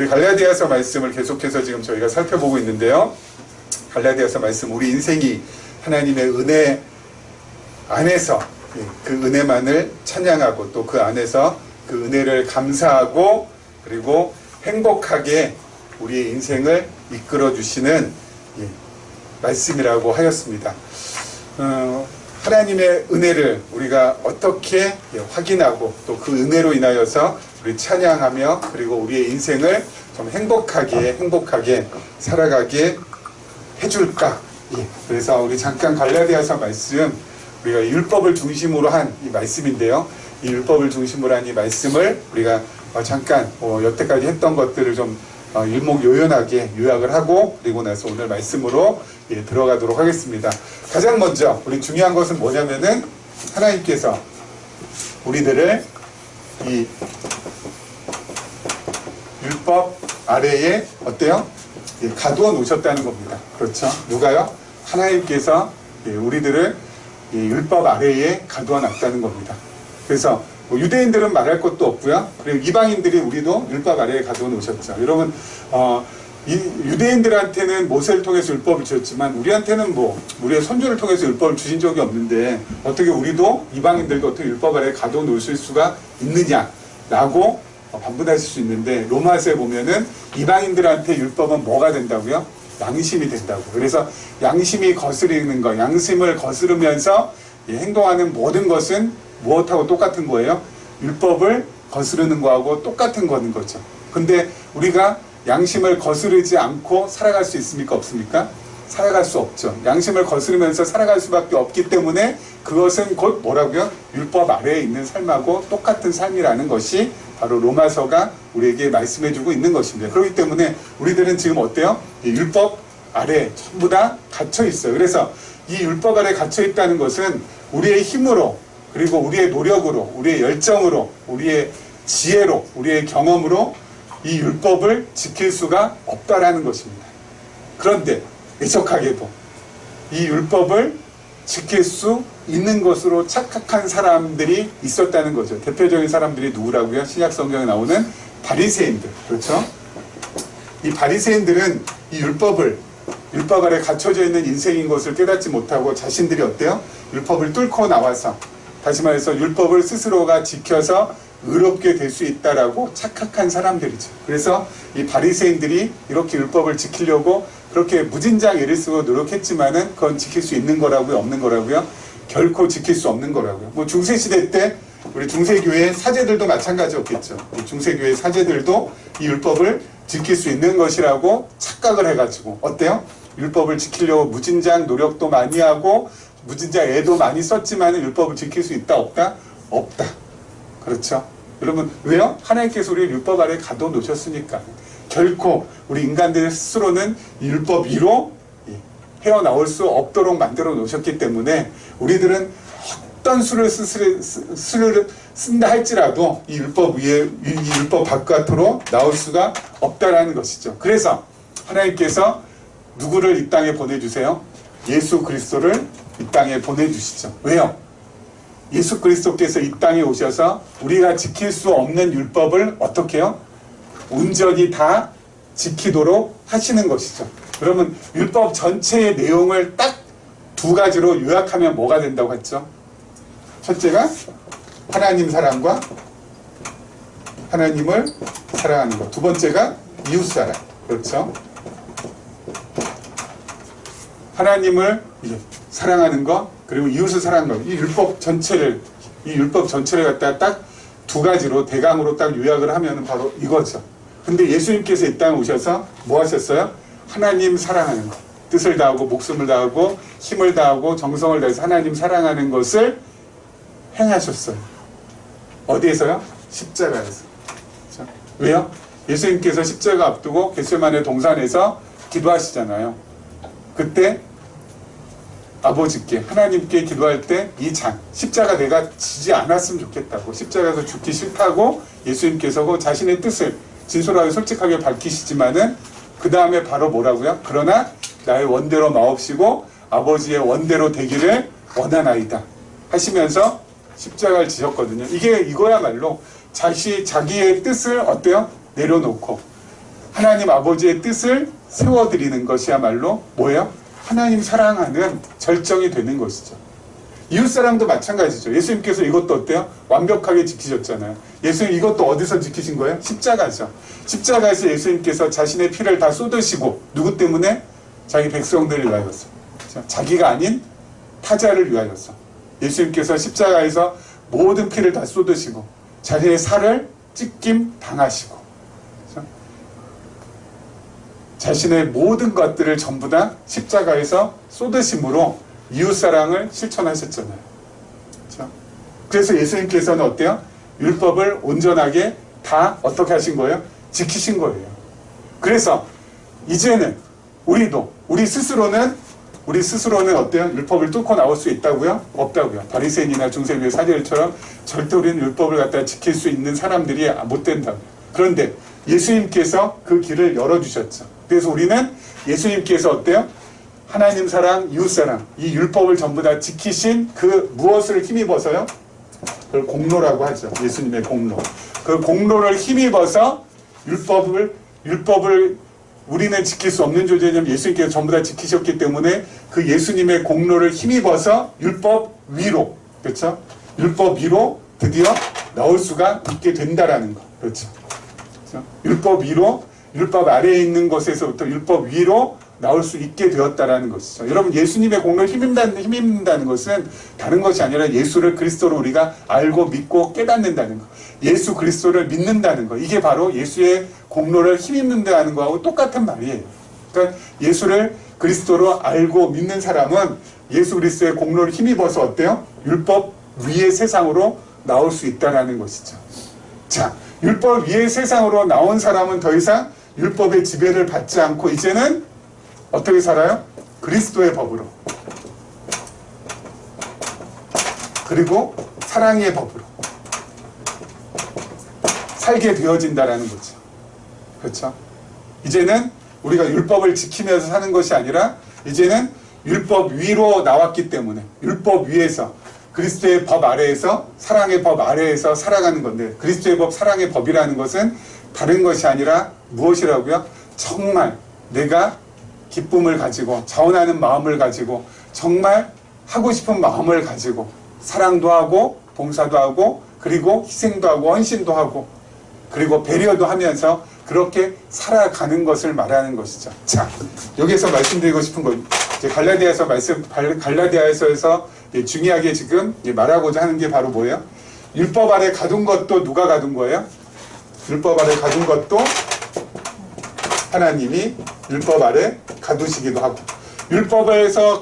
우리 갈라디아서 말씀을 계속해서 지금 저희가 살펴보고 있는데요. 갈라디아서 말씀, 우리 인생이 하나님의 은혜 안에서 그 은혜만을 찬양하고 또 그 안에서 그 은혜를 감사하고 그리고 행복하게 우리의 인생을 이끌어 주시는 말씀이라고 하였습니다. 하나님의 은혜를 우리가 어떻게 확인하고 또 그 은혜로 인하여서 우리 찬양하며 그리고 우리의 인생을 좀 행복하게 살아가게 해줄까? 그래서 우리 잠깐 갈라디아서 말씀, 우리가 율법을 중심으로 한 이 말씀인데요. 이 율법을 중심으로 한 이 말씀을 우리가 잠깐 여태까지 했던 것들을 좀 일목요연하게 요약을 하고 그리고 나서 오늘 말씀으로 들어가도록 하겠습니다. 가장 먼저 우리 중요한 것은 뭐냐면은 하나님께서 우리들을 이 율법 아래에 어때요? 가두어 놓으셨다는 겁니다. 그렇죠? 누가요? 하나님께서 우리들을 율법 아래에 가두어 놨다는 겁니다. 그래서 유대인들은 말할 것도 없고요. 그리고 이방인들이 우리도 율법 아래에 가두어 놓으셨죠. 여러분, 유대인들한테는 모세를 통해서 율법을 주셨지만 우리한테는 우리의 선조를 통해서 율법을 주신 적이 없는데 어떻게 우리도 이방인들과 어떻게 율법 아래에 가두어 놓으실 수가 있느냐라고 반문하실 수 있는데 로마서에 보면은 이방인들한테 율법은 뭐가 된다고요? 양심이 된다고. 그래서 양심이 거스르는 거, 양심을 거스르면서 행동하는 모든 것은 무엇하고 똑같은 거예요? 율법을 거스르는 거하고 똑같은 거는 거죠. 근데 우리가 양심을 거스르지 않고 살아갈 수 있습니까? 없습니까? 살아갈 수 없죠. 양심을 거스르면서 살아갈 수밖에 없기 때문에 그것은 곧 뭐라고요? 율법 아래에 있는 삶하고 똑같은 삶이라는 것이 바로 로마서가 우리에게 말씀해주고 있는 것입니다. 그렇기 때문에 우리들은 지금 어때요? 이 율법 아래 전부 다 갇혀 있어요. 그래서 이 율법 아래 갇혀 있다는 것은 우리의 힘으로 그리고 우리의 노력으로 우리의 열정으로 우리의 지혜로 우리의 경험으로 이 율법을 지킬 수가 없다라는 것입니다. 그런데 애석하게도 이 율법을 지킬 수 있는 것으로 착각한 사람들이 있었다는 거죠. 대표적인 사람들이 누구라고요? 신약 성경에 나오는 바리새인들. 그렇죠? 이 바리새인들은 이 율법 아래 갇혀져 있는 인생인 것을 깨닫지 못하고 자신들이 어때요? 율법을 뚫고 나와서 다시 말해서 율법을 스스로가 지켜서 의롭게 될 수 있다라고 착각한 사람들이죠. 그래서 이 바리새인들이 이렇게 율법을 지키려고 그렇게 무진장 애를 쓰고 노력했지만은 그건 지킬 수 있는 거라고요? 없는 거라고요? 결코 지킬 수 없는 거라고요. 중세시대 때 우리 중세교회 사제들도 마찬가지였겠죠. 중세교회 사제들도 이 율법을 지킬 수 있는 것이라고 착각을 해가지고 어때요? 율법을 지키려고 무진장 노력도 많이 하고 무진장 애도 많이 썼지만 율법을 지킬 수 있다 없다? 없다. 그렇죠? 여러분 왜요? 하나님께서 우리를 율법 아래 가둬 놓으셨으니까. 결코 우리 인간들 스스로는 율법 위로 헤어나올 수 없도록 만들어 놓으셨기 때문에 우리들은 어떤 수를 쓴다 할지라도 이 율법 위에 이 율법 바깥으로 나올 수가 없다라는 것이죠. 그래서 하나님께서 누구를 이 땅에 보내주세요? 예수 그리스도를 이 땅에 보내주시죠. 왜요? 예수 그리스도께서 이 땅에 오셔서 우리가 지킬 수 없는 율법을 어떻게 해요? 온전히 다 지키도록 하시는 것이죠. 그러면 율법 전체의 내용을 딱 두 가지로 요약하면 뭐가 된다고 했죠? 첫째가 하나님 사랑과 하나님을 사랑하는 것. 두 번째가 이웃 사랑. 그렇죠? 하나님을 사랑하는 것 그리고 이웃을 사랑하는 것. 이 율법 전체를 갖다가 딱 두 가지로 대강으로 딱 요약을 하면 바로 이거죠. 근데 예수님께서 이 땅에 오셔서 뭐 하셨어요? 하나님 사랑하는 것. 뜻을 다하고 목숨을 다하고 힘을 다하고 정성을 다해서 하나님 사랑하는 것을 행하셨어요. 어디에서요? 십자가에서. 그렇죠? 왜요? 예수님께서 십자가 앞두고 겟세마네 동산에서 기도하시잖아요. 그때 아버지께 하나님께 기도할 때 이 십자가 내가 지지 않았으면 좋겠다고 십자가에서 죽기 싫다고 예수님께서 자신의 뜻을 진솔하게 솔직하게 밝히시지만은 그 다음에 바로 뭐라고요? 그러나 나의 원대로 마옵시고 아버지의 원대로 되기를 원하나이다 하시면서 십자가를 지셨거든요. 이거야말로 자기의 뜻을 어때요? 내려놓고 하나님 아버지의 뜻을 세워드리는 것이야말로 뭐예요? 하나님 사랑하는 절정이 되는 것이죠. 이웃사랑도 마찬가지죠. 예수님께서 이것도 어때요? 완벽하게 지키셨잖아요. 예수님 이것도 어디서 지키신 거예요? 십자가죠. 십자가에서 예수님께서 자신의 피를 다 쏟으시고 누구 때문에? 자기 백성들을 위하여서. 자기가 아닌 타자를 위하여서. 예수님께서 십자가에서 모든 피를 다 쏟으시고 자신의 살을 찢김 당하시고 자신의 모든 것들을 전부 다 십자가에서 쏟으심으로 이웃사랑을 실천하셨잖아요. 그렇죠? 그래서 예수님께서는 어때요? 율법을 온전하게 다 어떻게 하신 거예요? 지키신 거예요. 그래서 이제는 우리 스스로는 어때요? 율법을 뚫고 나올 수 있다고요? 없다고요. 바리새인이나 중세주의 사제들처럼 절대 우리는 율법을 갖다 지킬 수 있는 사람들이 못 된다고요. 그런데 예수님께서 그 길을 열어주셨죠. 그래서 우리는 예수님께서 어때요? 하나님 사랑, 이웃 사랑, 이 율법을 전부 다 지키신 그 무엇을 힘입어서요? 그걸 공로라고 하죠. 예수님의 공로. 그 공로를 힘입어서 율법을 우리는 지킬 수 없는 존재냐면 예수님께서 전부 다 지키셨기 때문에 그 예수님의 공로를 힘입어서 율법 위로, 그렇죠? 율법 위로 드디어 나올 수가 있게 된다라는 거. 그렇죠? 율법 위로, 율법 아래에 있는 것에서부터 율법 위로 나올 수 있게 되었다라는 것이죠. 여러분, 예수님의 공로를 힘입는다는 것은 다른 것이 아니라 예수를 그리스도로 우리가 알고 믿고 깨닫는다는 것. 예수 그리스도를 믿는다는 것. 이게 바로 예수의 공로를 힘입는다는 것하고 똑같은 말이에요. 그러니까 예수를 그리스도로 알고 믿는 사람은 예수 그리스도의 공로를 힘입어서 어때요? 율법 위의 세상으로 나올 수 있다는 것이죠. 자, 율법 위의 세상으로 나온 사람은 더 이상 율법의 지배를 받지 않고 이제는 어떻게 살아요? 그리스도의 법으로. 그리고 사랑의 법으로 살게 되어진다라는 거죠. 그렇죠? 이제는 우리가 율법을 지키면서 사는 것이 아니라 이제는 율법 위로 나왔기 때문에 율법 위에서 그리스도의 법 아래에서 사랑의 법 아래에서 살아가는 건데 그리스도의 법 사랑의 법이라는 것은 다른 것이 아니라 무엇이라고요? 정말 내가 기쁨을 가지고 자원하는 마음을 가지고 정말 하고 싶은 마음을 가지고 사랑도 하고 봉사도 하고 그리고 희생도 하고 헌신도 하고 그리고 배려도 하면서 그렇게 살아가는 것을 말하는 것이죠. 자, 여기에서 말씀드리고 싶은 건 갈라디아에서 중요하게 지금 말하고자 하는 게 바로 뭐예요? 율법 아래 가둔 것도 누가 가둔 거예요? 율법 아래 가둔 것도 하나님이 율법 아래 가두시기도 하고 율법에서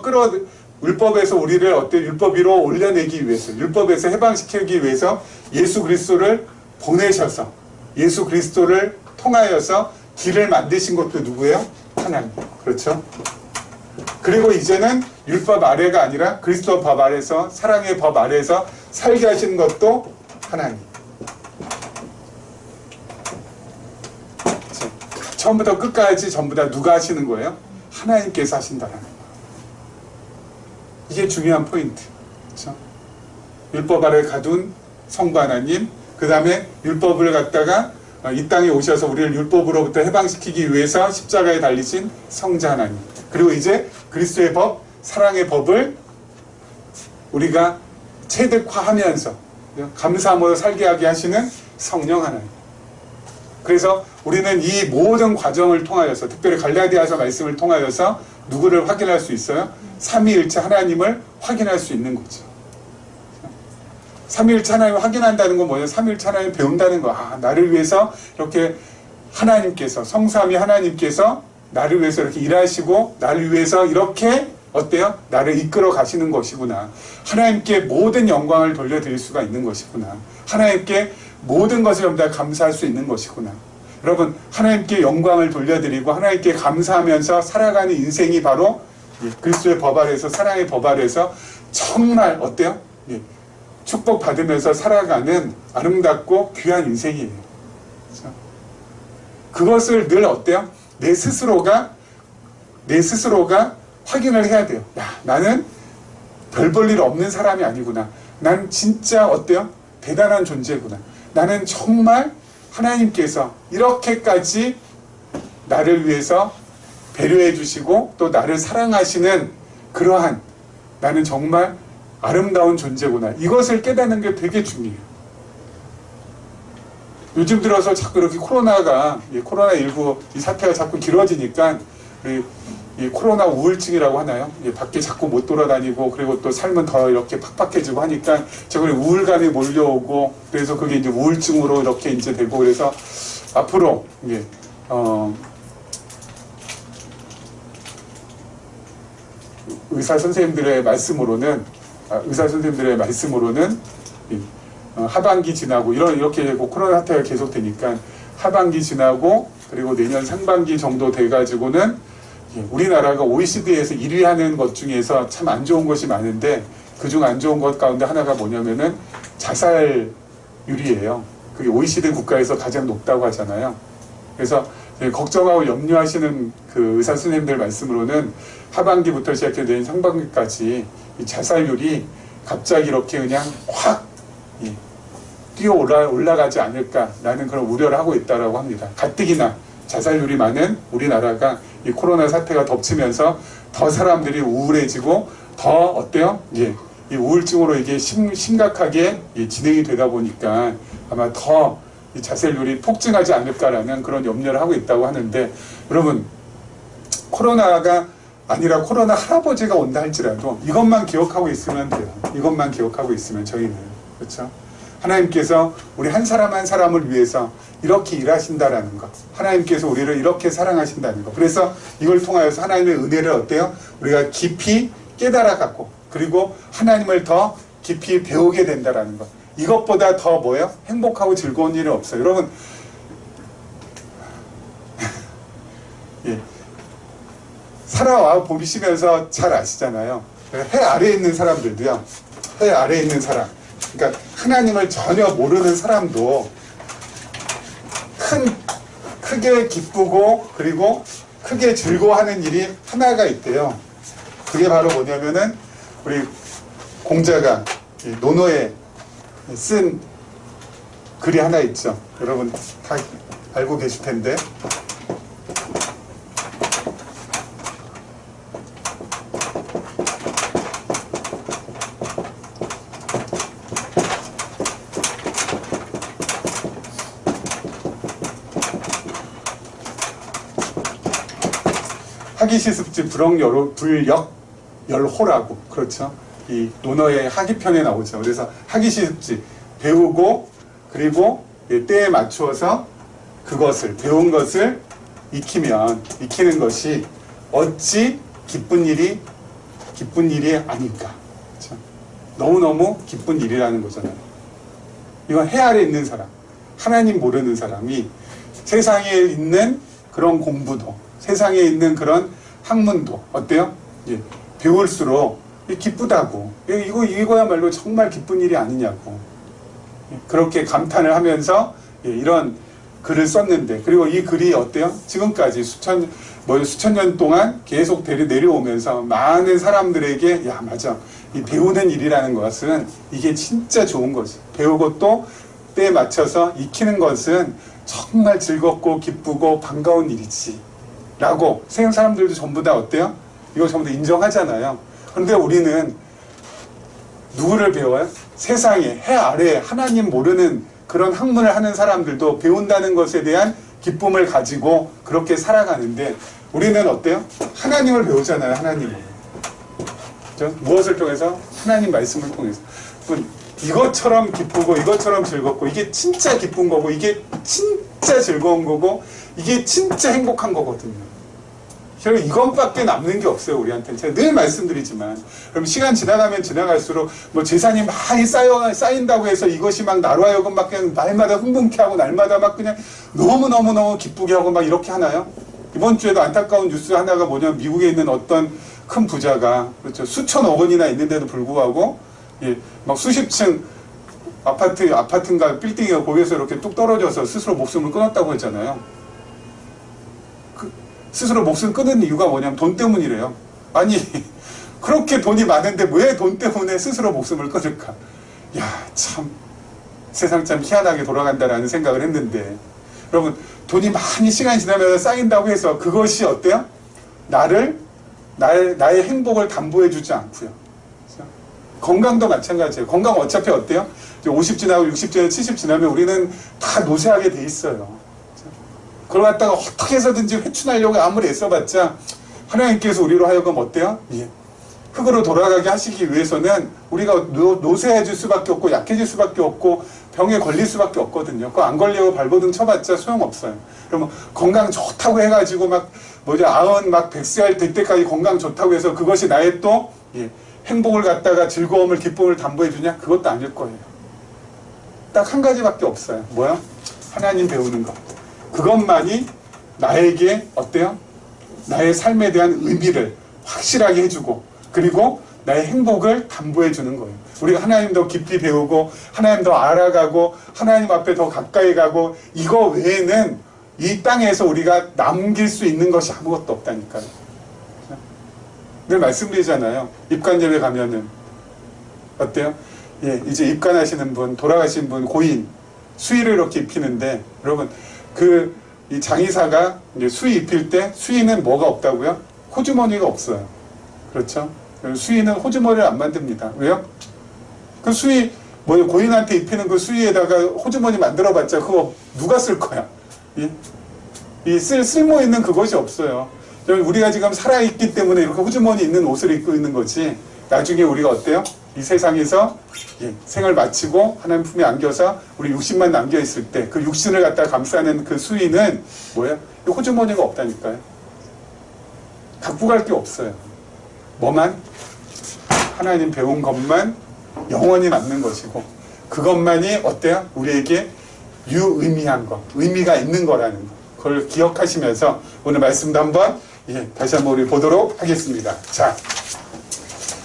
우리를 율법 위로 올려내기 위해서 율법에서 해방시키기 위해서 예수 그리스도를 보내셔서 예수 그리스도를 통하여서 길을 만드신 것도 누구예요? 하나님. 그렇죠? 그리고 이제는 율법 아래가 아니라 그리스도 법 아래에서 사랑의 법 아래에서 살게 하시는 것도 하나님. 처음부터 끝까지 전부 다 누가 하시는 거예요? 하나님께서 하신다는 거예요. 이게 중요한 포인트. 그렇죠? 율법 아래 가둔 성부 하나님, 그 다음에 율법을 갖다가 이 땅에 오셔서 우리를 율법으로부터 해방시키기 위해서 십자가에 달리신 성자 하나님, 그리고 이제 그리스도의 법, 사랑의 법을 우리가 체득화하면서 감사함으로 살게 하게 하시는 성령 하나님. 그래서 우리는 이 모든 과정을 통하여서 특별히 갈라디아서 말씀을 통하여서 누구를 확인할 수 있어요? 삼위일체 하나님을 확인할 수 있는 거죠. 삼위일체 하나님을 확인한다는 건 뭐예요? 삼위일체 하나님을 배운다는 거. 나를 위해서 이렇게 하나님께서 성삼위 하나님께서 나를 위해서 이렇게 일하시고 나를 위해서 이렇게 어때요? 나를 이끌어 가시는 것이구나. 하나님께 모든 영광을 돌려드릴 수가 있는 것이구나. 하나님께 모든 것을 전부 다 감사할 수 있는 것이구나. 여러분, 하나님께 영광을 돌려드리고 하나님께 감사하면서 살아가는 인생이 바로 그리스도의 법 아래에서 사랑의 법 아래에서 정말 어때요? 축복받으면서 살아가는 아름답고 귀한 인생이에요. 그렇죠? 그것을 늘 어때요? 내 스스로가 확인을 해야 돼요. 나는 별 볼 일 없는 사람이 아니구나. 난 진짜 어때요? 대단한 존재구나. 나는 정말 하나님께서 이렇게까지 나를 위해서 배려해 주시고 또 나를 사랑하시는 그러한 나는 정말 아름다운 존재구나. 이것을 깨닫는 게 되게 중요해요. 요즘 들어서 자꾸 이렇게 코로나19 이 사태가 자꾸 길어지니까 이 코로나 우울증이라고 하나요? 밖에 자꾸 못 돌아다니고 그리고 또 삶은 더 이렇게 팍팍해지고 하니까 저걸 우울감이 몰려오고 그래서 그게 이제 우울증으로 이렇게 이제 되고 그래서 앞으로 의사 선생님들의 말씀으로는 하반기 지나고 이렇게 되고 코로나 사태가 계속 되니까 하반기 지나고 그리고 내년 상반기 정도 돼가지고는 우리나라가 OECD에서 1위 하는 것 중에서 참 안 좋은 것이 많은데 그중 안 좋은 것 가운데 하나가 뭐냐면은 자살률이에요. 그게 OECD 국가에서 가장 높다고 하잖아요. 그래서 걱정하고 염려하시는 그 의사 선생님들 말씀으로는 하반기부터 시작해 내년 상반기까지 이 자살률이 갑자기 이렇게 그냥 확 뛰어 올라가지 않을까라는 그런 우려를 하고 있다라고 합니다. 가뜩이나 자살률이 많은 우리나라가 이 코로나 사태가 덮치면서 더 사람들이 우울해지고 더 어때요? 이 우울증으로 이게 심각하게 진행이 되다 보니까 아마 더 이 자살률이 폭증하지 않을까라는 그런 염려를 하고 있다고 하는데 여러분 코로나가 아니라 코로나 할아버지가 온다 할지라도 이것만 기억하고 있으면 돼요. 이것만 기억하고 있으면 저희는 그렇죠? 하나님께서 우리 한 사람 한 사람을 위해서 이렇게 일하신다라는 것, 하나님께서 우리를 이렇게 사랑하신다는 것. 그래서 이걸 통하여서 하나님의 은혜를 어때요? 우리가 깊이 깨달아갖고 그리고 하나님을 더 깊이 배우게 된다라는 것. 이것보다 더 뭐예요? 행복하고 즐거운 일은 없어요. 여러분 살아와 보시면서 잘 아시잖아요. 해 아래에 있는 사람들도요. 해 아래에 있는 사람. 그러니까 하나님을 전혀 모르는 사람도 크게 기쁘고 그리고 크게 즐거워하는 일이 하나가 있대요. 그게 바로 뭐냐면은 우리 공자가 논어에 쓴 글이 하나 있죠. 여러분 다 알고 계실 텐데 하기시습지 불역열호라고 그렇죠. 이 논어의 하기편에 나오죠. 그래서 하기시습지 배우고 그리고 때에 맞추어서 그것을 배운 것을 익히는 것이 어찌 기쁜 일이 아닐까. 그렇죠? 너무너무 기쁜 일이라는 거잖아요. 이건 해 아래 있는 사람, 하나님 모르는 사람이 세상에 있는 그런 공부도 세상에 있는 그런 학문도 어때요? 배울수록 기쁘다고 이거야말로 정말 기쁜 일이 아니냐고 그렇게 감탄을 하면서 이런 글을 썼는데 그리고 이 글이 어때요? 지금까지 수천 년 동안 계속 내려오면서 많은 사람들에게 야 맞아 이 배우는 일이라는 것은 이게 진짜 좋은 거지. 배우고 또 때에 맞춰서 익히는 것은 정말 즐겁고 기쁘고 반가운 일이지 라고 세상 사람들도 전부 다 어때요? 이거 전부 다 인정하잖아요. 그런데 우리는 누구를 배워요? 세상에 해 아래에 하나님 모르는 그런 학문을 하는 사람들도 배운다는 것에 대한 기쁨을 가지고 그렇게 살아가는데 우리는 어때요? 하나님을 배우잖아요. 하나님을. 그렇죠? 무엇을 통해서? 하나님 말씀을 통해서. 이것처럼 기쁘고 이것처럼 즐겁고 이게 진짜 기쁜 거고 이게 진짜 즐거운 거고 이게 진짜 행복한 거거든요. 결국 이것밖에 남는 게 없어요. 우리한테는. 제가 늘 말씀드리지만 그럼 시간 지나가면 지나갈수록 뭐 재산이 많이 쌓인다고 해서 이것이 막 나로 하여금 막 그냥 날마다 흥분케 하고 날마다 막 그냥 너무너무 기쁘게 하고 막 이렇게 하나요? 이번 주에도 안타까운 뉴스 하나가 뭐냐면 미국에 있는 어떤 큰 부자가 그렇죠. 수천억 원이나 있는데도 불구하고 막 수십 층 아파트인가 빌딩이가 거기에서 이렇게 뚝 떨어져서 스스로 목숨을 끊었다고 했잖아요. 스스로 목숨 끊은 이유가 뭐냐면 돈 때문이래요. 아니 그렇게 돈이 많은데 왜 돈 때문에 스스로 목숨을 끊을까? 야 참 세상 참 희한하게 돌아간다라는 생각을 했는데 여러분 돈이 많이 시간이 지나면서 쌓인다고 해서 그것이 어때요? 나의 행복을 담보해주지 않고요. 그렇죠? 건강도 마찬가지예요. 건강 어차피 어때요? 50 지나고 60 지나고 70 지나면 우리는 다 노쇠하게 돼 있어요. 그렇죠? 그걸 갖다가 어떻게 해서든지 회춘하려고 아무리 애써봤자 하나님께서 우리로 하여금 어때요? 예. 흙으로 돌아가게 하시기 위해서는 우리가 노쇠해질 수밖에 없고 약해질 수밖에 없고 병에 걸릴 수밖에 없거든요. 그거 안 걸리고 발버둥 쳐봤자 소용없어요. 그러면 건강 좋다고 해가지고 막 100살 될 때까지 건강 좋다고 해서 그것이 나의 또 행복을 갖다가 즐거움을 기쁨을 담보해 주냐? 그것도 아닐 거예요. 딱 한 가지밖에 없어요. 뭐야? 하나님 배우는 것. 그것만이 나에게 어때요? 나의 삶에 대한 의미를 확실하게 해주고 그리고 나의 행복을 담보해 주는 거예요. 우리가 하나님 더 깊이 배우고 하나님 더 알아가고 하나님 앞에 더 가까이 가고 이거 외에는 이 땅에서 우리가 남길 수 있는 것이 아무것도 없다니까요. 늘 말씀드리잖아요. 입관예배 가면은 어때요? 예, 이제 입관하시는 분, 돌아가신 분, 고인 수의를 이렇게 입히는데 여러분 이 장의사가 이제 수의 입힐 때 수의는 뭐가 없다고요? 호주머니가 없어요. 그렇죠? 수의는 호주머니를 안 만듭니다. 왜요? 그 수의 고인한테 입히는 그 수의에다가 호주머니 만들어봤자 그거 누가 쓸 거야? 쓸모 있는 그것이 없어요. 우리가 지금 살아있기 때문에 이렇게 호주머니 있는 옷을 입고 있는 거지. 나중에 우리가 어때요? 이 세상에서 생을 마치고 하나님 품에 안겨서 우리 육신만 남겨있을 때 그 육신을 갖다 감싸는 그 수의는 뭐야? 호주머니가 없다니까요. 갖고 갈 게 없어요. 뭐만? 하나님 배운 것만 영원히 남는 것이고 그것만이 어때요? 우리에게 유의미한 것, 의미가 있는 거라는 것. 그걸 기억하시면서 오늘 말씀도 한번 다시 한번 우리 보도록 하겠습니다. 자,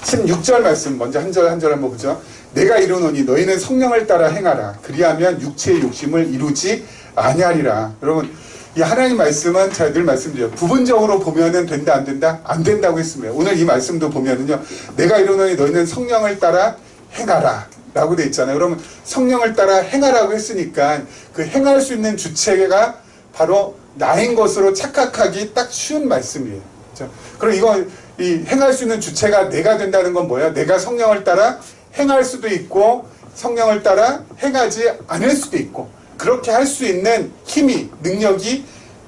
16절 말씀 먼저 한 절 한 절 한번 보죠. 내가 이르노니 너희는 성령을 따라 행하라. 그리하면 육체의 욕심을 이루지 아니하리라. 여러분 이 하나님 말씀은 제가 늘 말씀드려요. 부분적으로 보면은 된다 안 된다? 안 된다고 했습니다. 오늘 이 말씀도 보면은요. 내가 이르노니 너희는 성령을 따라 행하라 라고 돼 있잖아요. 그러면 성령을 따라 행하라고 했으니까 그 행할 수 있는 주체가 바로 나인 것으로 착각하기 딱 쉬운 말씀이에요. 그렇죠? 그럼 이 행할 수 있는 주체가 내가 된다는 건 뭐야? 내가 성령을 따라 행할 수도 있고 성령을 따라 행하지 않을 수도 있고 그렇게 할 수 있는 힘이 능력이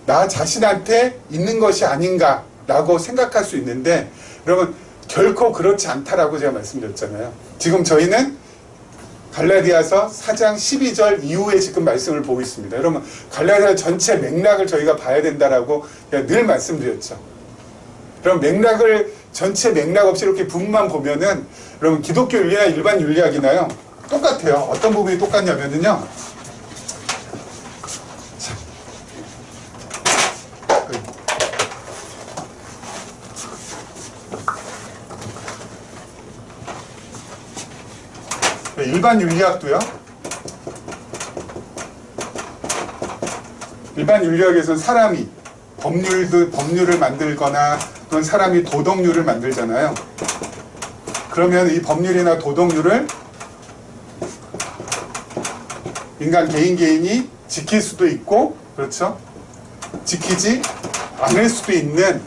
나 자신한테 있는 것이 아닌가라고 생각할 수 있는데 여러분 결코 그렇지 않다라고 제가 말씀드렸잖아요. 지금 저희는 갈라디아서 4장 12절 이후에 지금 말씀을 보고 있습니다. 여러분 갈라디아 전체 맥락을 저희가 봐야 된다라고 늘 말씀드렸죠. 그럼 맥락을 전체 맥락 없이 이렇게 부분만 보면은 여러분 기독교 윤리나 일반 윤리학이나요 똑같아요. 어떤 부분이 똑같냐면은요. 일반 윤리학도요. 일반 윤리학에서는 사람이 법률을 만들거나 또는 사람이 도덕률을 만들잖아요. 그러면 이 법률이나 도덕률을 인간 개인이 지킬 수도 있고 그렇죠? 지키지 않을 수도 있는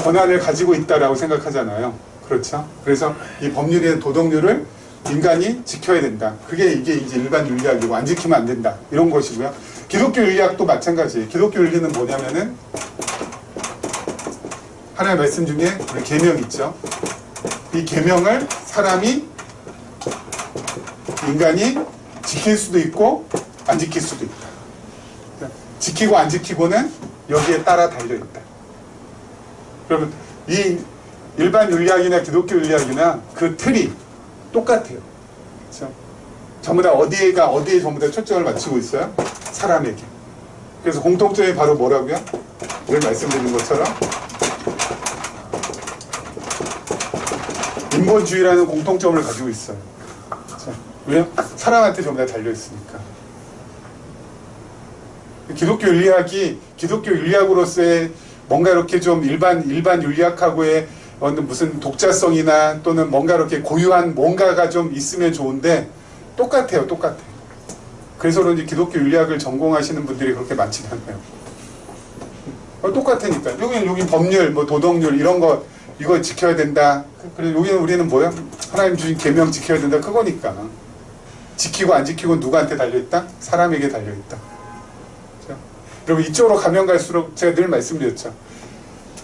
권한을 가지고 있다라고 생각하잖아요. 그렇죠? 그래서 이 법률이나 도덕률을 인간이 지켜야 된다. 이게 이제 일반 윤리학이고 안 지키면 안 된다. 이런 것이고요. 기독교 윤리학도 마찬가지예요. 기독교 윤리는 뭐냐면은 하나의 말씀 중에 우리 계명 있죠. 이 계명을 인간이 지킬 수도 있고 안 지킬 수도 있다. 지키고 안 지키고는 여기에 따라 달려있다. 여러분 이 일반 윤리학이나 기독교 윤리학이나 그 틀이 똑같아요. 그렇죠? 전부 다 어디에 전부 다 초점을 맞추고 있어요? 사람에게. 그래서 공통점이 바로 뭐라고요? 늘 말씀드린 것처럼 인본주의라는 공통점을 가지고 있어요. 그렇죠? 왜요? 사람한테 전부 다 달려있으니까. 기독교 윤리학으로서의 뭔가 이렇게 좀 일반 윤리학하고의 무슨 독자성이나 또는 뭔가 이렇게 고유한 뭔가가 좀 있으면 좋은데 똑같아요. 그래서 그런지 기독교 윤리학을 전공하시는 분들이 그렇게 많지 않아요. 똑같으니까. 여기 법률, 뭐 도덕률 이런 거 이거 지켜야 된다. 그리고 여기는 우리는 뭐야? 하나님 주신 계명 지켜야 된다. 그거니까. 지키고 안 지키고 누구한테 달려있다? 사람에게 달려있다. 여러분 이쪽으로 가면 갈수록 제가 늘 말씀드렸죠.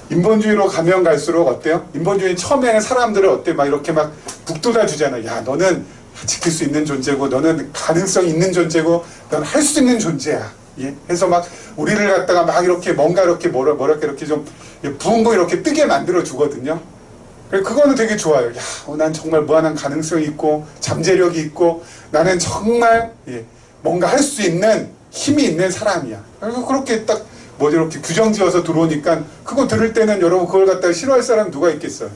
인본주의로 가면 갈수록 어때요? 인본주의 처음에는 사람들을 어때? 막 이렇게 막 북돋아 주잖아. 야, 너는 지킬 수 있는 존재고, 너는 가능성 있는 존재고, 너는 할 수 있는 존재야. 예? 해서 막 우리를 갖다가 막 이렇게 뭔가 이렇게 뭐랄까 이렇게 좀 붕붕 이렇게 뜨게 만들어 주거든요. 그거는 되게 좋아요. 야, 난 정말 무한한 가능성이 있고 잠재력이 있고 나는 정말 뭔가 할 수 있는 힘이 있는 사람이야. 그렇게 딱 뭐 이렇게 규정지어서 들어오니까 그거 들을 때는 여러분 그걸 갖다가 싫어할 사람 누가 있겠어요?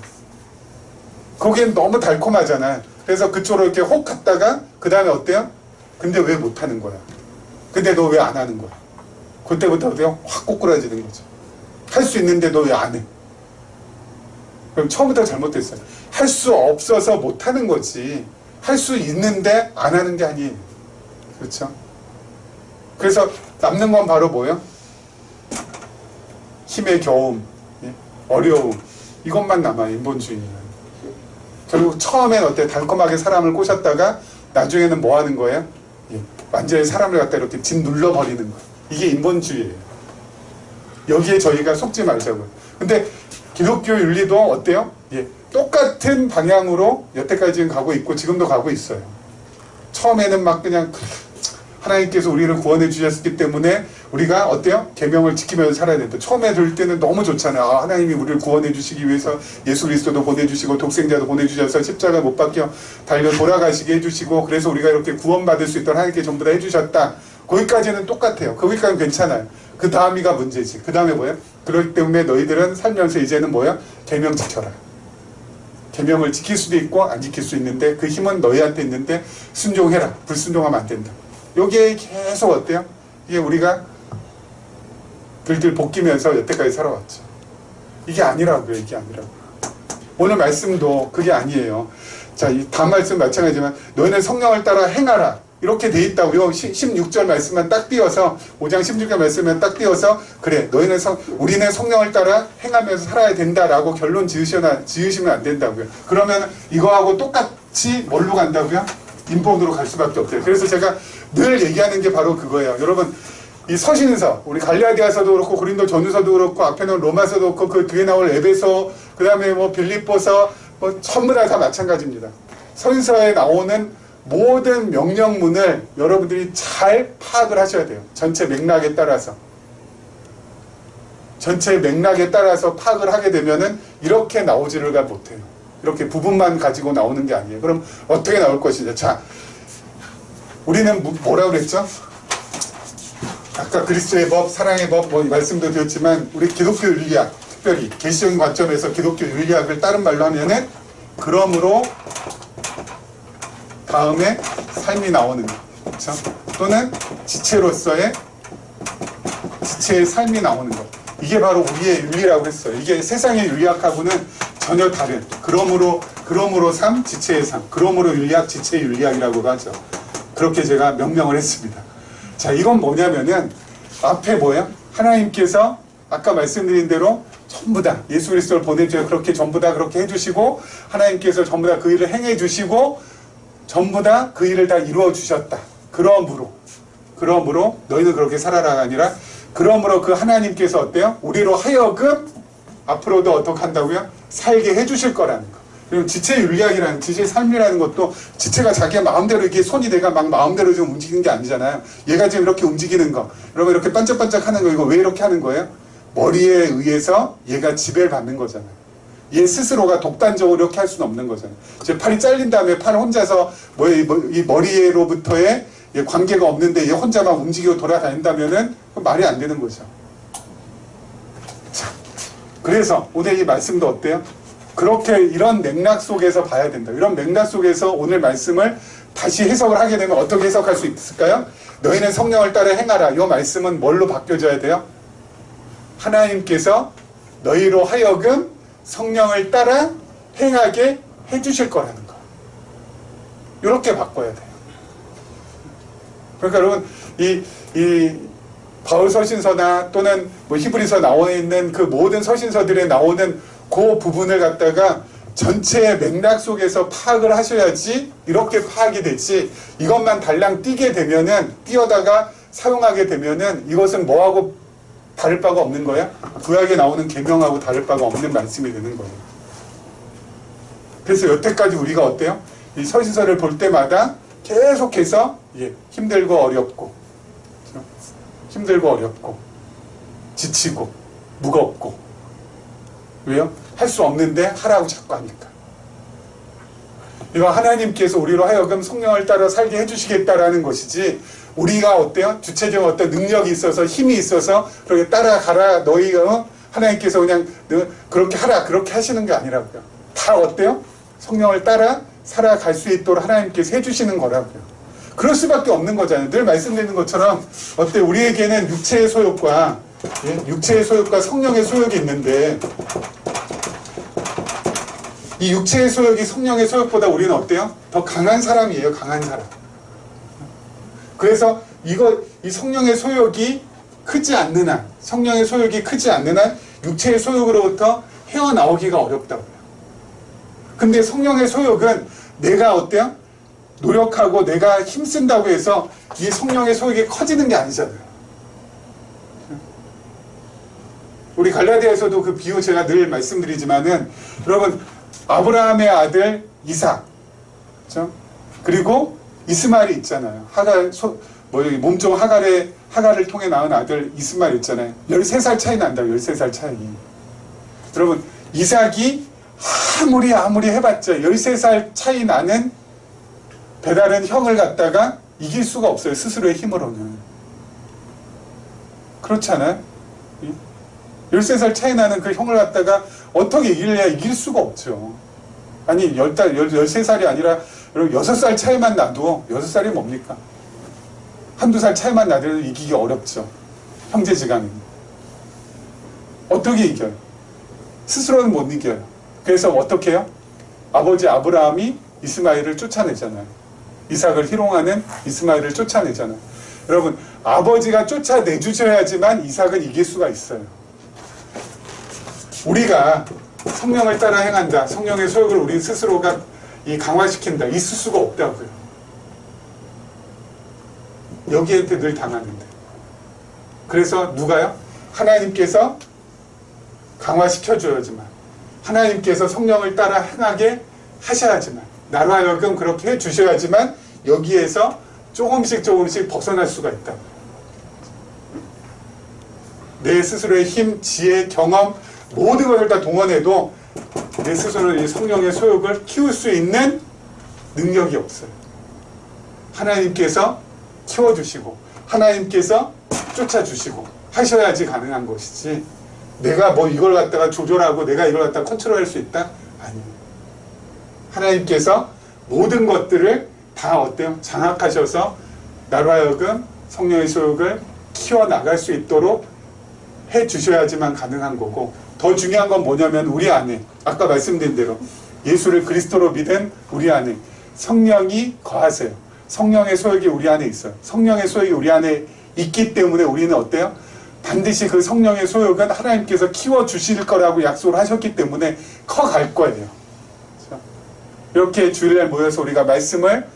거기엔 너무 달콤하잖아요. 그래서 그쪽으로 이렇게 혹 갔다가 그 다음에 어때요? 근데 왜 못하는 거야? 근데 너 왜 안 하는 거야? 그때부터 어때요? 확 꼬꾸라지는 거죠. 할 수 있는데 너 왜 안 해? 그럼 처음부터 잘못됐어요. 할 수 없어서 못하는 거지. 할 수 있는데 안 하는 게 아니에요. 그렇죠? 그래서 남는 건 바로 뭐예요? 힘의 겨움, 어려움. 이것만 남아요. 인본주의는. 결국 처음엔 어때? 달콤하게 사람을 꼬셨다가 나중에는 뭐 하는 거예요? 완전히 사람을 갖다 이렇게 짓눌러버리는 거예요. 이게 인본주의예요. 여기에 저희가 속지 말자고요. 근데 기독교 윤리도 어때요? 똑같은 방향으로 여태까지는 가고 있고 지금도 가고 있어요. 처음에는 막 그냥 하나님께서 우리를 구원해 주셨기 때문에 우리가 어때요? 계명을 지키면서 살아야 된다. 처음에 들을 때는 너무 좋잖아요. 아, 하나님이 우리를 구원해 주시기 위해서 예수 그리스도도 보내주시고 독생자도 보내주셔서 십자가 못 박혀 달려 돌아가시게 해주시고 그래서 우리가 이렇게 구원받을 수 있도록 하나님께 전부 다 해주셨다. 거기까지는 똑같아요. 거기까지는 괜찮아요. 그 다음이가 문제지. 그 다음에 뭐예요? 그렇기 때문에 너희들은 살면서 이제는 뭐예요? 계명 지켜라. 계명을 지킬 수도 있고 안 지킬 수 있는데 그 힘은 너희한테 있는데 순종해라. 불순종하면 안 된다. 여기에 계속 어때요? 이게 우리가 들들 볶이면서 여태까지 살아왔죠. 이게 아니라고요. 이게 아니라고요. 오늘 말씀도 그게 아니에요. 자, 이 다음 말씀 마찬가지지만 너희는 성령을 따라 행하라. 이렇게 돼 있다고요. 16절 말씀만 딱 띄워서 5장 16절 말씀만 딱 띄워서 그래 너희는 우리는 성령을 따라 행하면서 살아야 된다라고 결론 지으시면 안 된다고요. 그러면 이거하고 똑같이 뭘로 간다고요? 인본으로 갈 수밖에 없대요. 그래서 제가 늘 얘기하는 게 바로 그거예요. 여러분 이 서신서 우리 갈라디아서도 그렇고 고린도 전후서도 그렇고 앞에는 로마서도 그렇고 그 뒤에 나올 에베소 그 다음에 뭐 빌립보서 뭐 전부 다 마찬가지입니다. 서신서에 나오는 모든 명령문을 여러분들이 잘 파악을 하셔야 돼요. 전체 맥락에 따라서. 전체 맥락에 따라서 파악을 하게 되면은 이렇게 나오지를 못해요. 이렇게 부분만 가지고 나오는 게 아니에요. 그럼 어떻게 나올 것이냐. 자, 우리는 뭐라고 그랬죠? 아까 그리스도의 법, 사랑의 법 뭐 말씀도 드렸지만 우리 기독교 윤리학, 특별히 계시적인 관점에서 기독교 윤리학을 다른 말로 하면은 그러므로 다음에 삶이 나오는 것, 그렇죠? 또는 지체로서의 지체의 삶이 나오는 것. 이게 바로 우리의 윤리라고 했어요. 이게 세상의 윤리학하고는 전혀 다른 그러므로 삶, 지체의 삶, 그러므로 윤리학, 지체의 윤리학이라고 하죠. 그렇게 제가 명명을 했습니다. 자, 이건 뭐냐면은 앞에 뭐예요? 하나님께서 아까 말씀드린 대로 전부 다 예수 그리스도를 보내주셔서 그렇게 전부 다 그렇게 해주시고 하나님께서 전부 다 그 일을 행해 주시고 전부 다 그 일을 다 이루어 주셨다. 그러므로 너희는 그렇게 살아라가 아니라 그러므로 그 하나님께서 어때요? 우리로 하여금 앞으로도 어떻게 한다고요? 살게 해주실 거라는 거. 그리고 지체 윤리학이라는 지체 삶이라는 것도 지체가 자기가 마음대로 이게 손이 내가 막 마음대로 좀 움직이는 게 아니잖아요. 얘가 지금 이렇게 움직이는 거, 여러분 이렇게 반짝반짝 하는 거 이거 왜 이렇게 하는 거예요? 머리에 의해서 얘가 지배를 받는 거잖아요. 얘 스스로가 독단적으로 이렇게 할 수는 없는 거잖아요. 제 팔이 잘린 다음에 팔 혼자서 이 머리로부터의 관계가 없는데 얘 혼자만 움직이고 돌아다닌다면은 말이 안 되는 거죠. 자, 그래서 오늘 이 말씀도 어때요? 그렇게 이런 맥락 속에서 봐야 된다. 이런 맥락 속에서 오늘 말씀을 다시 해석을 하게 되면 어떻게 해석할 수 있을까요? 너희는 성령을 따라 행하라. 이 말씀은 뭘로 바뀌어져야 돼요? 하나님께서 너희로 하여금 성령을 따라 행하게 해주실 거라는 거. 이렇게 바꿔야 돼요. 그러니까 여러분, 이 바울 서신서나 또는 뭐 히브리서 나와 있는 그 모든 서신서들에 나오는 그 부분을 갖다가 전체의 맥락 속에서 파악을 하셔야지 이렇게 파악이 되지, 이것만 달랑 뛰어다가 사용하게 되면은 이것은 뭐하고 다를 바가 없는 거야? 구약에 나오는 계명하고 다를 바가 없는 말씀이 되는 거예요. 그래서 여태까지 우리가 어때요? 이 서신서를 볼 때마다 계속해서 힘들고 어렵고 지치고 무겁고, 왜요? 할 수 없는데 하라고 자꾸 하니까. 이거 하나님께서 우리로 하여금 성령을 따라 살게 해주시겠다라는 것이지, 우리가 어때요? 주체적인 어떤 능력이 있어서 힘이 있어서 그렇게 따라가라, 너희가 하나님께서 그냥 그렇게 하라, 그렇게 하시는 게 아니라고요. 다 어때요? 성령을 따라 살아갈 수 있도록 하나님께서 해주시는 거라고요. 그럴 수밖에 없는 거잖아요. 늘 말씀드리는 것처럼 어때, 우리에게는 육체의 소욕과 성령의 소욕이 있는데, 이 육체의 소욕이 성령의 소욕보다 우리는 어때요? 더 강한 사람이에요. 강한 사람. 그래서 이 성령의 소욕이 크지 않는 한, 육체의 소욕으로부터 헤어나오기가 어렵다고요. 근데 성령의 소욕은 내가 어때요? 노력하고 내가 힘쓴다고 해서 이 성령의 소욕이 커지는 게 아니잖아요. 우리 갈라디아에서도 그 비유 제가 늘 말씀드리지만은, 여러분, 아브라함의 아들 이삭, 그렇죠? 그리고 이스마엘이 있잖아요. 몸종 하갈을 통해 낳은 아들 이스마엘 있잖아요. 13살 차이 난다고, 13살 차이. 여러분, 이삭이 아무리 해봤자 13살 차이 나는 배다른 형을 갖다가 이길 수가 없어요. 스스로의 힘으로는. 그렇잖아요. 13살 차이 나는 그 형을 갖다가 어떻게 이길 수가 없죠. 아니, 13살이 아니라 6살 차이만 나도, 6살이 뭡니까? 한두 살 차이만 나도 이기기 어렵죠. 형제지간은. 어떻게 이겨요? 스스로는 못 이겨요. 그래서 어떻게 해요? 아버지 아브라함이 이스마엘을 쫓아내잖아요. 이삭을 희롱하는 이스마엘을 쫓아내잖아요. 여러분, 아버지가 쫓아내주셔야지만 이삭은 이길 수가 있어요. 우리가 성령을 따라 행한다, 성령의 소욕을 우리 스스로가 강화시킨다, 있을 수가 없다고요. 여기한테 늘 당하는데. 그래서 누가요? 하나님께서 강화시켜줘야지만, 하나님께서 성령을 따라 행하게 하셔야지만, 나로 하여금 그렇게 해주셔야지만 여기에서 조금씩 벗어날 수가 있다. 내 스스로의 힘, 지혜, 경험, 모든 것을 다 동원해도 내 스스로는 이 성령의 소욕을 키울 수 있는 능력이 없어요. 하나님께서 키워주시고 하나님께서 쫓아주시고 하셔야지 가능한 것이지, 내가 뭐 이걸 갖다가 조절하고 내가 이걸 갖다가 컨트롤할 수 있다? 아니에요. 하나님께서 모든 것들을 다 어때요? 장악하셔서 나로 하여금 성령의 소욕을 키워나갈 수 있도록 해주셔야지만 가능한 거고, 더 중요한 건 뭐냐면 우리 안에, 아까 말씀드린 대로 예수를 그리스도로 믿은 우리 안에 성령이 거하세요. 성령의 소욕이 우리 안에 있어요. 성령의 소욕이 우리 안에 있기 때문에 우리는 어때요? 반드시 그 성령의 소욕은 하나님께서 키워주실 거라고 약속을 하셨기 때문에 커갈 거예요. 이렇게 주일날 모여서 우리가 말씀을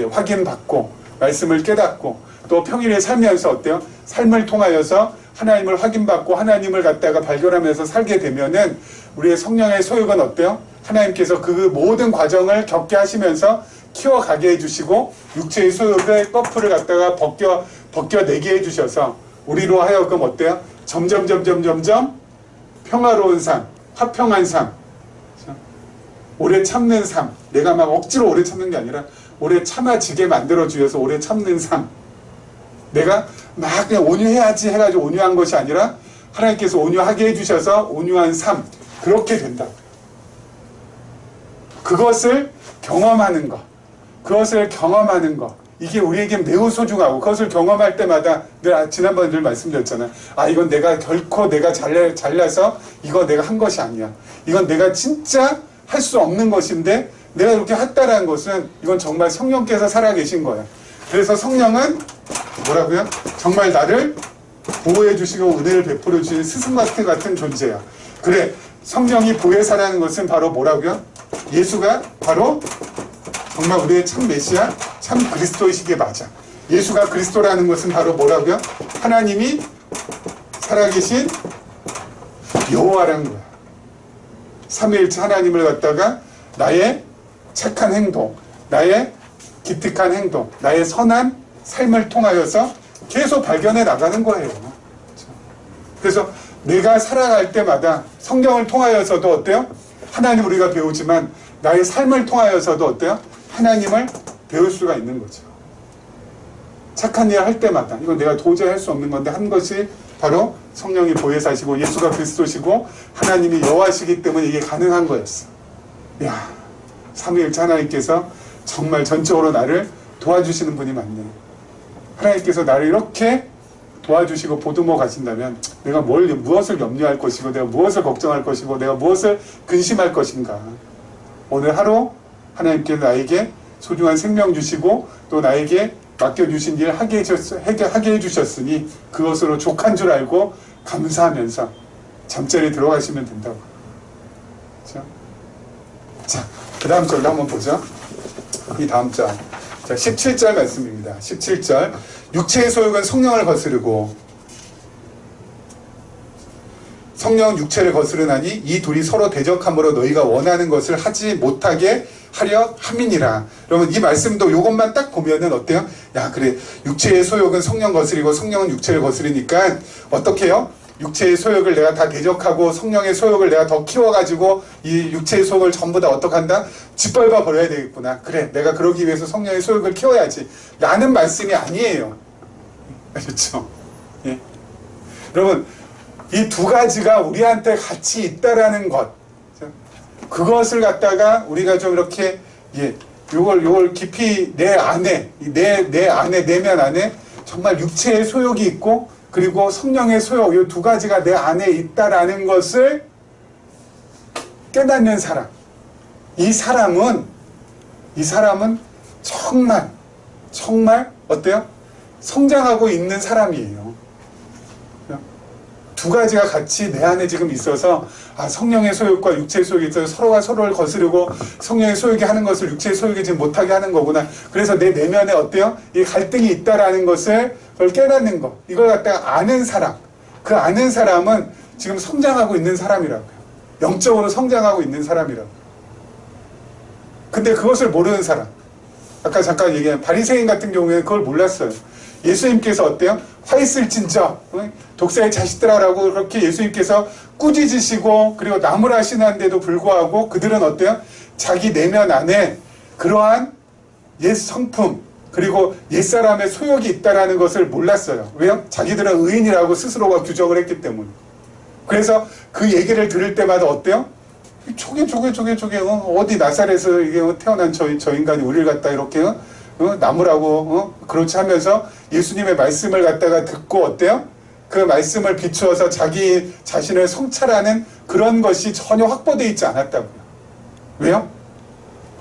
확인받고 말씀을 깨닫고 또 평일에 살면서 어때요? 삶을 통하여서 하나님을 확인받고 하나님을 갖다가 발견하면서 살게 되면은 우리의 성령의 소욕은 어때요? 하나님께서 그 모든 과정을 겪게 하시면서 키워가게 해주시고 육체의 소욕의 거풀을 갖다가 벗겨내게 해주셔서 우리로 하여금 어때요? 점점 평화로운 삶, 화평한 삶, 오래 참는 삶, 내가 막 억지로 오래 참는 게 아니라 오래 참아지게 만들어주셔서 오래 참는 삶, 내가 막 그냥 온유해야지 해가지고 온유한 것이 아니라 하나님께서 온유하게 해주셔서 온유한 삶, 그렇게 된다. 그것을 경험하는 것, 이게 우리에게 매우 소중하고, 그것을 경험할 때마다 지난번에 늘 말씀드렸잖아요. 이건 내가 결코 내가 잘나서 이거 내가 한 것이 아니야. 이건 내가 진짜 할 수 없는 것인데 내가 이렇게 했다라는 것은 이건 정말 성령께서 살아계신 거야. 그래서 성령은 뭐라고요? 정말 나를 보호해 주시고 은혜를 베풀어 주신 스승 같은 존재야. 그래, 성령이 보혜사라는 것은 바로 뭐라고요? 예수가 바로 정말 우리의 참 메시아, 참 그리스도이시기에 맞아. 예수가 그리스도라는 것은 바로 뭐라고요? 하나님이 살아계신 여호와라는 거야. 삼위일체 하나님을 갖다가 나의 착한 행동, 나의 기특한 행동, 나의 선한 삶을 통하여서 계속 발견해 나가는 거예요. 그래서 내가 살아갈 때마다 성경을 통하여서도 어때요? 하나님 우리가 배우지만 나의 삶을 통하여서도 어때요? 하나님을 배울 수가 있는 거죠. 착한 일 할 때마다 이건 내가 도저히 할 수 없는 건데 한 것이 바로 성령이 보혜사시고 예수가 그리스도시고 하나님이 여호와시기 때문에 이게 가능한 거였어. 야, 삼위일체 하나님께서 정말 전적으로 나를 도와주시는 분이 맞네. 하나님께서 나를 이렇게 도와주시고 보듬어 가신다면 내가 무엇을 염려할 것이고 내가 무엇을 걱정할 것이고 내가 무엇을 근심할 것인가. 오늘 하루 하나님께서 나에게 소중한 생명 주시고 또 나에게 맡겨주신 일 하게 해주셨으니 그것으로 족한 줄 알고 감사하면서 잠자리에 들어가시면 된다고. 그렇죠? 자, 그 다음 절로 한번 보죠. 이 다음 절. 자, 17절 말씀입니다. 17절. 육체의 소욕은 성령을 거스르고 성령은 육체를 거스르나니 이 둘이 서로 대적함으로 너희가 원하는 것을 하지 못하게 하려 함이니라. 여러분 이 말씀도 요것만 딱 보면은 어때요? 야, 그래, 육체의 소욕은 성령 거스리고 성령은 육체를 거스르니까 어떻게 해요? 육체의 소욕을 내가 다 대적하고 성령의 소욕을 내가 더 키워가지고 이 육체의 소욕을 전부 다 어떡한다? 짓밟아 버려야 되겠구나. 그래, 내가 그러기 위해서 성령의 소욕을 키워야지 라는 말씀이 아니에요. 그렇죠? 예. 여러분 이 두 가지가 우리한테 같이 있다라는 것, 그것을 갖다가 우리가 좀 이렇게 요걸 깊이 내 안에 내면 안에 정말 육체의 소욕이 있고 그리고 성령의 소욕, 이 두 가지가 내 안에 있다라는 것을 깨닫는 사람, 이 사람은 정말 어때요? 성장하고 있는 사람이에요. 두 가지가 같이 내 안에 지금 있어서 성령의 소욕과 육체의 소욕이 있어서 서로가 서로를 거스르고 성령의 소욕이 하는 것을 육체의 소욕이 지금 못하게 하는 거구나. 그래서 내 내면에 어때요? 이 갈등이 있다라는 것을 그걸 깨닫는 것. 이걸 갖다가 아는 사람. 그 아는 사람은 지금 성장하고 있는 사람이라고요. 영적으로 성장하고 있는 사람이라고요. 근데 그것을 모르는 사람. 아까 잠깐 얘기한 바리새인 같은 경우에는 그걸 몰랐어요. 예수님께서 어때요? 화 있을진저 독사의 자식들아라고 그렇게 예수님께서 꾸짖으시고 그리고 나무라시는데도 불구하고 그들은 어때요? 자기 내면 안에 그러한 옛 성품 그리고 옛사람의 소욕이 있다라는 것을 몰랐어요. 왜요? 자기들은 의인이라고 스스로가 규정을 했기 때문에. 그래서 그 얘기를 들을 때마다 어때요? 저게 어디 나사렛에서 이게 태어난 저 인간이 우리를 갖다 이렇게 나무라고 그렇지 하면서 예수님의 말씀을 갖다가 듣고 어때요? 그 말씀을 비추어서 자기 자신을 성찰하는 그런 것이 전혀 확보되어 있지 않았다고요. 왜요?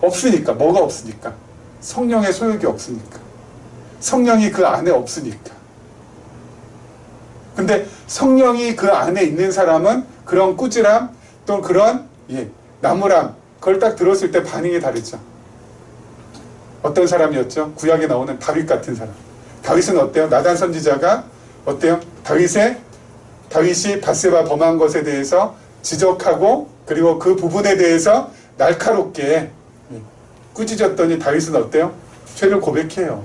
없으니까. 뭐가 없으니까? 성령의 소욕이 없으니까. 성령이 그 안에 없으니까. 근데 성령이 그 안에 있는 사람은 그런 꾸지람 또 그런 나무람 그걸 딱 들었을 때 반응이 다르죠. 어떤 사람이었죠? 구약에 나오는 다윗 같은 사람. 다윗은 어때요? 나단 선지자가 어때요? 다윗이 밧세바 범한 것에 대해서 지적하고 그리고 그 부분에 대해서 날카롭게 꾸짖었더니 다윗은 어때요? 죄를 고백해요.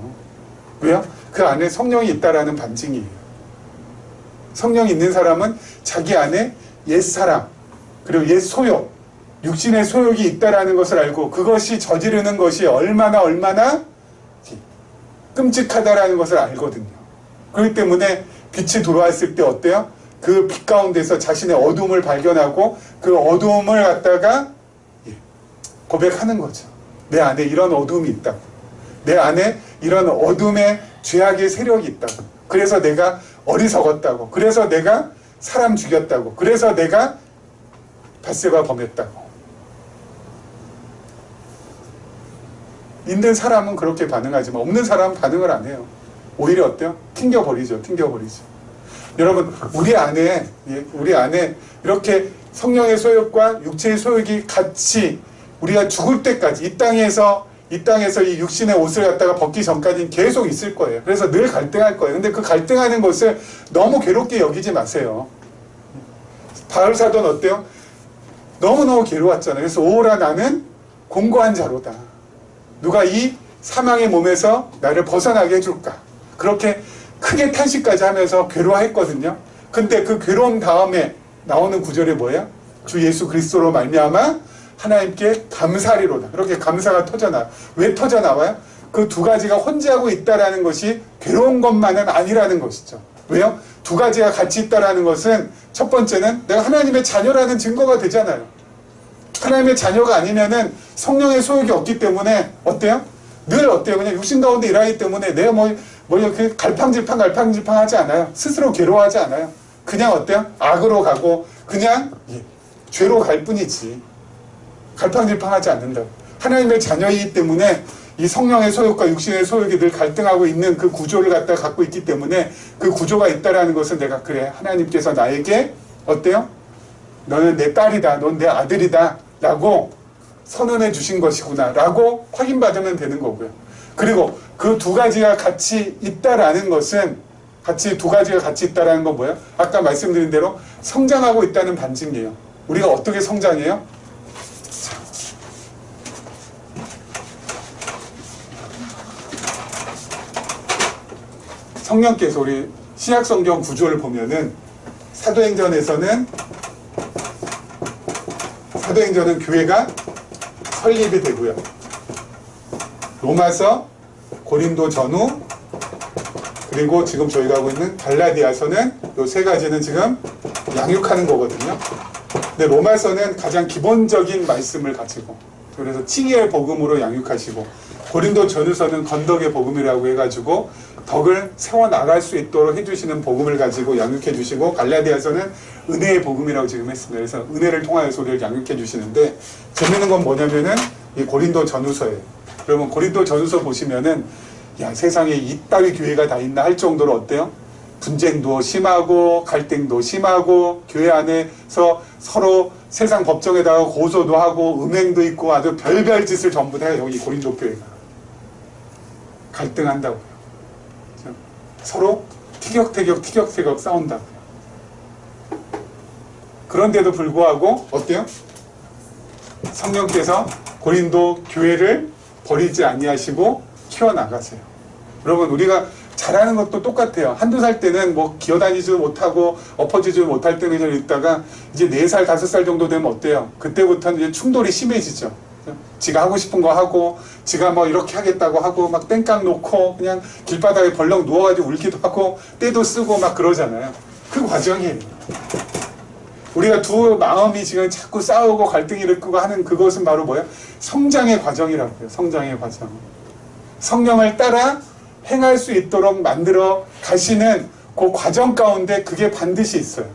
왜요? 그 안에 성령이 있다라는 반증이에요. 성령이 있는 사람은 자기 안에 옛사람 그리고 옛 소욕 육신의 소욕이 있다라는 것을 알고 그것이 저지르는 것이 얼마나 끔찍하다라는 것을 알거든요. 그렇기 때문에 빛이 들어왔을 때 어때요? 그 빛 가운데서 자신의 어둠을 발견하고 그 어둠을 갖다가 고백하는 거죠. 내 안에 이런 어둠이 있다고. 내 안에 이런 어둠의 죄악의 세력이 있다고. 그래서 내가 어리석었다고. 그래서 내가 사람 죽였다고. 그래서 내가 밧세바 범했다고. 있는 사람은 그렇게 반응하지만 없는 사람은 반응을 안 해요. 오히려 어때요? 튕겨버리죠. 여러분, 우리 안에 이렇게 성령의 소욕과 육체의 소욕이 같이 우리가 죽을 때까지 이 땅에서 이 육신의 옷을 갖다가 벗기 전까지는 계속 있을 거예요. 그래서 늘 갈등할 거예요. 근데 그 갈등하는 것을 너무 괴롭게 여기지 마세요. 바울 사도는 어때요? 너무너무 괴로웠잖아요. 그래서 오라 나는 공고한 자로다. 누가 이 사망의 몸에서 나를 벗어나게 해줄까? 그렇게 크게 탄식까지 하면서 괴로워했거든요. 근데 그 괴로움 다음에 나오는 구절이 뭐예요? 주 예수 그리스도로 말미암아 하나님께 감사리로다. 그렇게 감사가 터져나와요. 왜 터져나와요? 그 두 가지가 혼재하고 있다라는 것이 괴로운 것만은 아니라는 것이죠. 왜요? 두 가지가 같이 있다라는 것은 첫 번째는 내가 하나님의 자녀라는 증거가 되잖아요. 하나님의 자녀가 아니면은 성령의 소욕이 없기 때문에 어때요? 늘 어때요? 그냥 육신 가운데 일하기 때문에 내가 뭐 이렇게 갈팡질팡 하지 않아요. 스스로 괴로워하지 않아요. 그냥 어때요? 악으로 가고 그냥 죄로 갈 뿐이지. 갈팡질팡 하지 않는다. 하나님의 자녀이기 때문에 이 성령의 소욕과 육신의 소욕이 늘 갈등하고 있는 그 구조를 갖고 있기 때문에 그 구조가 있다라는 것은 내가 그래. 하나님께서 나에게 어때요? 너는 내 딸이다. 넌 내 아들이다. 라고 선언해 주신 것이구나. 라고 확인받으면 되는 거고요. 그리고 그 두 가지가 같이 있다라는 것은 두 가지가 같이 있다라는 건 뭐예요? 아까 말씀드린 대로 성장하고 있다는 반증이에요. 우리가 어떻게 성장해요? 성령께서 우리 신약성경 구조를 보면은 사도행전은 교회가 설립이 되고요. 로마서, 고린도 전후, 그리고 지금 저희가 하고 있는 갈라디아서는 이 세 가지는 지금 양육하는 거거든요. 근데 로마서는 가장 기본적인 말씀을 가지고, 그래서 칭의의 복음으로 양육하시고, 고린도 전후서는 건덕의 복음이라고 해가지고 덕을 세워나갈 수 있도록 해주시는 복음을 가지고 양육해 주시고, 갈라디아서는 은혜의 복음이라고 지금 했습니다. 그래서 은혜를 통하여서 우리를 양육해 주시는데, 재밌는 건 뭐냐면은 이 고린도 전후서예요. 그러면 고린도 전후서 보시면은 야, 세상에 이따위 교회가 다 있나 할 정도로 어때요? 분쟁도 심하고 갈등도 심하고 교회 안에서 서로 세상 법정에다가 고소도 하고 음행도 있고 아주 별별 짓을 전부 다 해요. 여기 고린도 교회가 갈등한다고요. 서로 티격태격 싸운다고요. 그런데도 불구하고 어때요? 성령께서 고린도 교회를 버리지 아니하시고 키워나가세요. 여러분, 우리가 잘하는 것도 똑같아요. 한두 살 때는 뭐 기어다니지도 못하고 엎어지지도 못할 때는 그냥 있다가 이제 4살, 5살 정도 되면 어때요? 그때부터는 이제 충돌이 심해지죠. 지가 하고 싶은 거 하고, 지가 뭐 이렇게 하겠다고 하고, 막 땡깡 놓고, 그냥 길바닥에 벌렁 누워가지고 울기도 하고, 때도 쓰고 막 그러잖아요. 그 과정이에요. 우리가 두 마음이 지금 자꾸 싸우고 갈등이 일으키고 하는 그것은 바로 뭐예요? 성장의 과정이라고요. 성장의 과정. 성령을 따라 행할 수 있도록 만들어 가시는 그 과정 가운데 그게 반드시 있어요.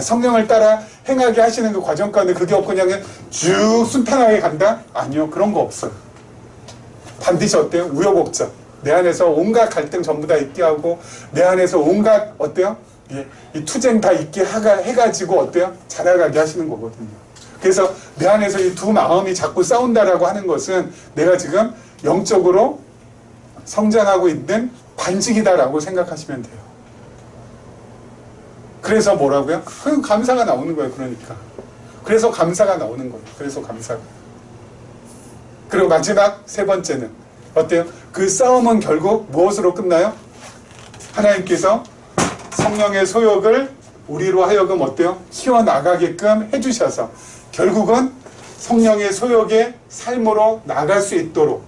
성령을 따라 행하게 하시는 그 과정 가운데 그게 없고 그냥 쭉 순탄하게 간다? 아니요. 그런 거 없어요. 반드시 어때요? 우여곡절. 내 안에서 온갖 갈등 전부 다 있게 하고, 내 안에서 온갖 어때요? 이 투쟁 다 있게 해가지고 어때요? 자라가게 하시는 거거든요. 그래서 내 안에서 이 두 마음이 자꾸 싸운다라고 하는 것은 내가 지금 영적으로 성장하고 있는 반증이다라고 생각하시면 돼요. 그래서 뭐라고요? 감사가 나오는 거예요. 그러니까. 그래서 감사가 나오는 거예요. 그래서 감사가. 그리고 마지막 세 번째는 어때요? 그 싸움은 결국 무엇으로 끝나요? 하나님께서 성령의 소욕을 우리로 하여금 어때요? 키워나가게끔 해주셔서 결국은 성령의 소욕의 삶으로 나갈 수 있도록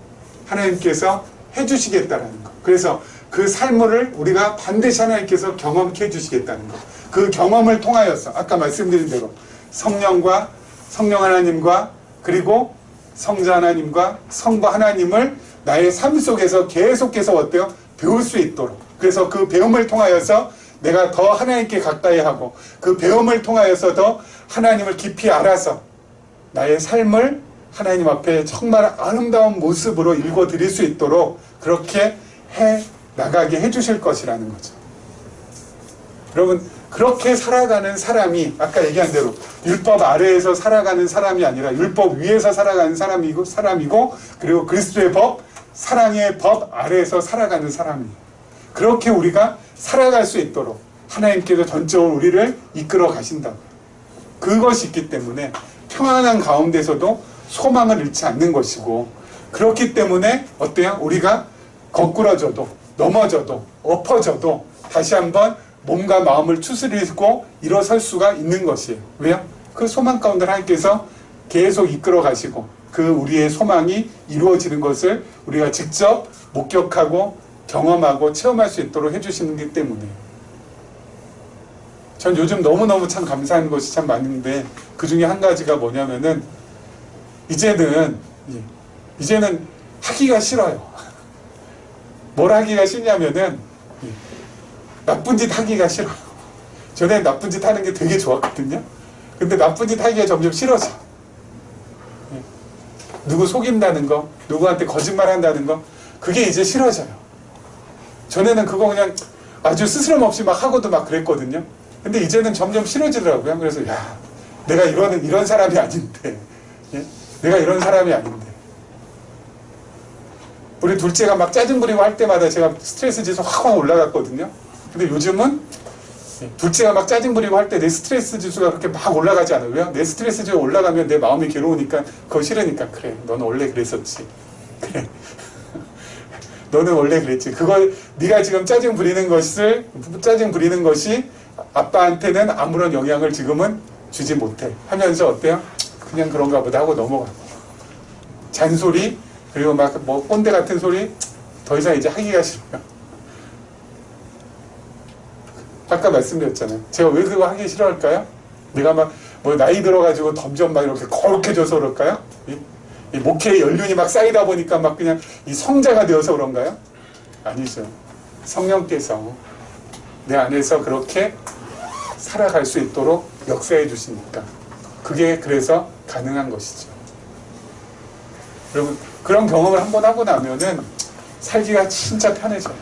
하나님께서 해주시겠다라는 거. 그래서 그 삶을 우리가 반드시 하나님께서 경험케 해주시겠다는 거. 그 경험을 통하여서 아까 말씀드린 대로 성령 하나님과 그리고 성자 하나님과 성부 하나님을 나의 삶 속에서 계속해서 어때요? 배울 수 있도록. 그래서 그 배움을 통하여서 내가 더 하나님께 가까이 하고 그 배움을 통하여서 더 하나님을 깊이 알아서 나의 삶을 하나님 앞에 정말 아름다운 모습으로 읽어드릴 수 있도록 그렇게 해 나가게 해주실 것이라는 거죠. 여러분, 그렇게 살아가는 사람이 아까 얘기한 대로 율법 아래에서 살아가는 사람이 아니라 율법 위에서 살아가는 사람이고 그리고 그리스도의 법, 사랑의 법 아래에서 살아가는 사람이에요. 그렇게 우리가 살아갈 수 있도록 하나님께서 전적으로 우리를 이끌어 가신다고요. 그것이 있기 때문에 평안한 가운데서도 소망을 잃지 않는 것이고, 그렇기 때문에 어때요? 우리가 거꾸러져도 넘어져도 엎어져도 다시 한번 몸과 마음을 추스리고 일어설 수가 있는 것이에요. 왜요? 그 소망 가운데 하나님께서 계속 이끌어 가시고 그 우리의 소망이 이루어지는 것을 우리가 직접 목격하고 경험하고 체험할 수 있도록 해주시는 것 때문에. 전 요즘 너무너무 참 감사한 것이 참 많은데 그 중에 한 가지가 뭐냐면은 이제는 하기가 싫어요. 뭘 하기가 싫냐면은 나쁜 짓 하기가 싫어요. 전에 나쁜 짓 하는 게 되게 좋았거든요. 근데 나쁜 짓 하기가 점점 싫어져. 누구 속인다는 거, 누구한테 거짓말 한다는 거, 그게 이제 싫어져요. 전에는 그거 그냥 아주 스스럼 없이 막 하고도 막 그랬거든요. 근데 이제는 점점 싫어지더라고요. 그래서 야, 내가 이런 사람이 아닌데, 내가 이런 사람이 아닌데. 우리 둘째가 막 짜증 부리고 할 때마다 제가 스트레스 지수 확 올라갔거든요. 근데 요즘은 둘째가 막 짜증 부리고 할 때 내 스트레스 지수가 그렇게 막 올라가지 않아요. 왜요? 내 스트레스 지수가 올라가면 내 마음이 괴로우니까 그거 싫으니까 그래. 너는 원래 그랬었지. 그래. 너는 원래 그랬지. 그걸 네가 지금 짜증 부리는 것이 아빠한테는 아무런 영향을 지금은 주지 못해. 하면서 어때요? 그냥 그런가 보다 하고 넘어가고. 잔소리 그리고 막 뭐 꼰대 같은 소리 더 이상 이제 하기가 싫어요. 아까 말씀드렸잖아요. 제가 왜 그거 하기 싫어할까요? 내가 막 뭐 나이 들어가지고 점점 막 이렇게 거룩해져서 그럴까요? 이 목회의 연륜이 막 쌓이다 보니까 막 그냥 이 성자가 되어서 그런가요? 아니죠. 성령께서 내 안에서 그렇게 살아갈 수 있도록 역사해 주시니까 그게 그래서 가능한 것이죠. 여러분, 그런 경험을 한번 하고 나면은 살기가 진짜 편해져요.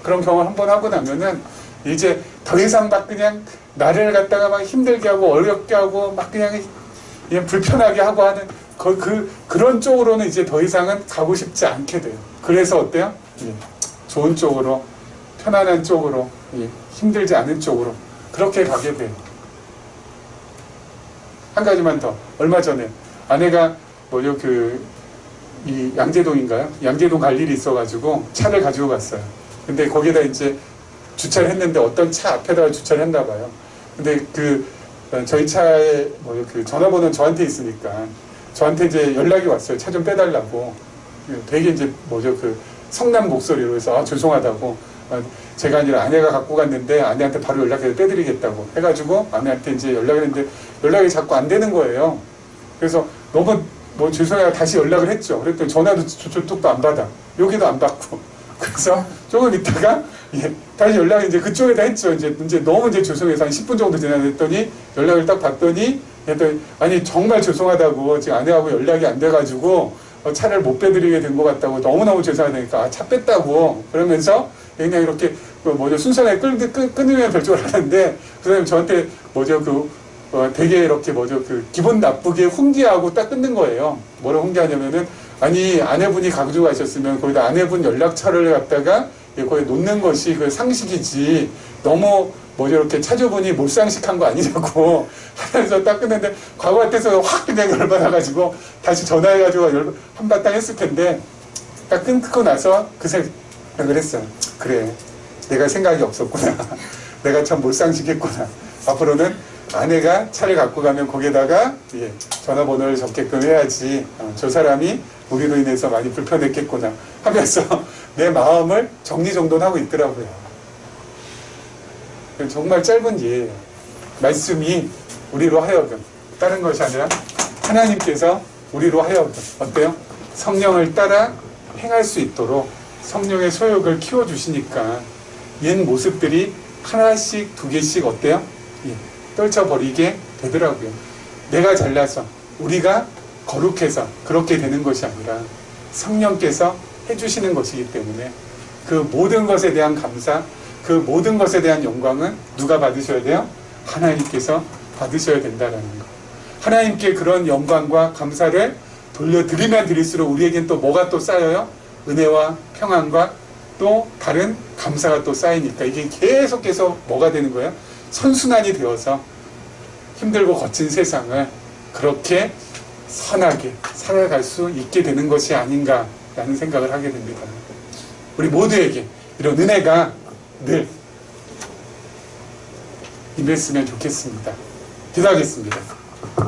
그런 경험을 한번 하고 나면은 이제 더 이상 막 그냥 나를 갖다가 막 힘들게 하고 어렵게 하고 막 그냥 불편하게 하고 하는 그런 쪽으로는 이제 더 이상은 가고 싶지 않게 돼요. 그래서 어때요? 좋은 쪽으로, 편안한 쪽으로, 힘들지 않은 쪽으로 그렇게 가게 돼요. 한 가지만 더. 얼마 전에 아내가 이 양재동인가요? 양재동 갈 일이 있어가지고 차를 가지고 갔어요. 근데 거기다 이제 주차를 했는데 어떤 차 앞에다가 주차를 했나 봐요. 근데 저희 차에 전화번호는 저한테 있으니까 저한테 이제 연락이 왔어요. 차 좀 빼달라고. 되게 이제 성남 목소리로 해서 죄송하다고. 제가 아니라 아내가 갖고 갔는데 아내한테 바로 연락해서 빼드리겠다고 해가지고 아내한테 이제 연락을 했는데 연락이 자꾸 안 되는 거예요. 그래서 너무 죄송해요. 다시 연락을 했죠. 그랬더니 전화도 저쪽도 안 받아. 여기도 안 받고. 그래서 조금 있다가 다시 연락을 이제 그쪽에다 했죠. 이제 너무 죄송해서 한 10분 정도 지나랬더니 연락을 딱 받더니 아니 정말 죄송하다고 지금 아내하고 연락이 안 돼가지고 차를 못 빼드리게 된 것 같다고 너무너무 죄송하다니까 차 뺐다고 그러면서 그냥 이렇게 순서에 끊으면 될 줄 알았는데 그 사람이 저한테 되게 이렇게 기분 나쁘게 훈계하고 딱 끊는 거예요. 뭐라고 훈계하냐면은 아니 아내분이 가지고 가셨으면 거기다 아내분 연락처를 갖다가 거기 놓는 것이 그 상식이지 너무 이렇게 차주분이 몰상식한 거 아니냐고 하면서 딱 끊는데 과거 같아서 확 그냥 열받아가지고 다시 전화해가지고 한바탕 했을 텐데 딱 끊고 나서 그 생각을 했어요. 그래, 내가 생각이 없었구나. 내가 참 몰상식했구나. 앞으로는 아내가 차를 갖고 가면 거기에다가 전화번호를 적게끔 해야지. 저 사람이 우리로 인해서 많이 불편했겠구나 하면서 내 마음을 정리정돈하고 있더라고요. 정말 짧은 예예요. 말씀이 우리로 하여금 다른 것이 아니라 하나님께서 우리로 하여금 어때요? 성령을 따라 행할 수 있도록 성령의 소욕을 키워주시니까 옛 모습들이 하나씩 두 개씩 어때요? 떨쳐버리게 되더라고요. 내가 잘나서 우리가 거룩해서 그렇게 되는 것이 아니라 성령께서 해주시는 것이기 때문에 그 모든 것에 대한 감사, 그 모든 것에 대한 영광은 누가 받으셔야 돼요? 하나님께서 받으셔야 된다라는 거. 하나님께 그런 영광과 감사를 돌려드리면 드릴수록 우리에겐 또 뭐가 또 쌓여요? 은혜와 평안과 또 다른 감사가 또 쌓이니까 이게 계속해서 뭐가 되는 거예요? 선순환이 되어서 힘들고 거친 세상을 그렇게 선하게 살아갈 수 있게 되는 것이 아닌가라는 생각을 하게 됩니다. 우리 모두에게 이런 은혜가 늘 임했으면 좋겠습니다. 기도하겠습니다.